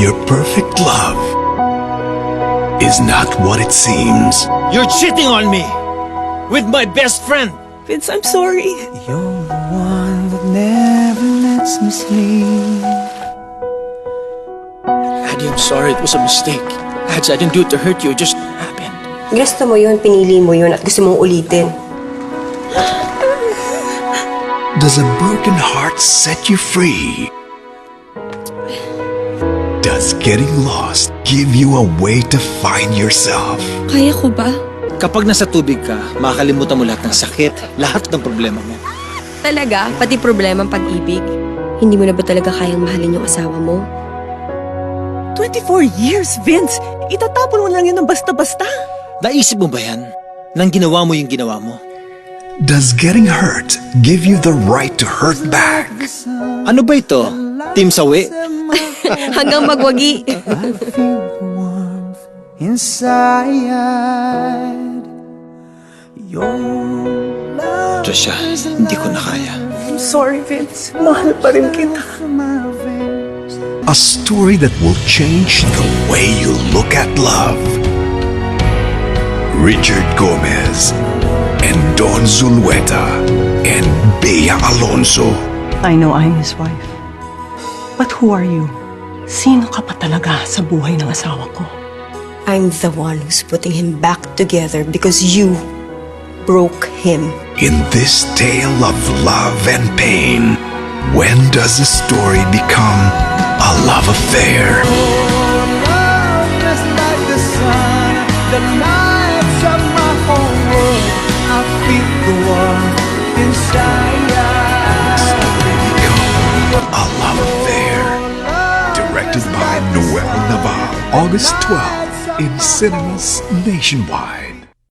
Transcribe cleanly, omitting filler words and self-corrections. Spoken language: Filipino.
your perfect love is not what it seems. You're cheating on me with my best friend. Vince, I'm sorry. You're the one that never lets me sleep. Addie, I'm sorry. It was a mistake. I didn't do it to hurt you. It just happened. Gusto mo yun, pinili mo yun, at gusto mong ulitin. Does a broken heart set you free? Does getting lost give you a way to find yourself? Kaya ko ba? Kapag nasa tubig ka, makakalimutan mo lahat ng sakit, lahat ng problema mo. Talaga? Pati problema ng pag-ibig? Hindi mo na ba talaga kayang mahalin yung asawa mo? 24 years, Vince! Itatapon mo lang yun ng basta-basta. Naisip mo ba yan? Nang ginawa mo yung ginawa mo? Does getting hurt give you the right to hurt back? Ano ba ito? Team Sawi? Hanggang magwagi. I feel the warmth inside. Your love Trisha, hindi ko na kaya. I'm sorry, Vince. Mahal pa rin kita. my veins. A story that will change the way you look at love. Richard Gomez and Don Zulueta and Bea Alonso. I know I'm his wife. But who are you? Sino ka pa talaga sa buhay ng asawa ko? I'm the one who's putting him back together because you broke him. In this tale of love and pain, when does a story become a love affair? Love is like the sun that lights up my whole world. I feel the warmth inside. Story become a love affair. Directed by Noel Navarro, August 12th in cinemas nationwide.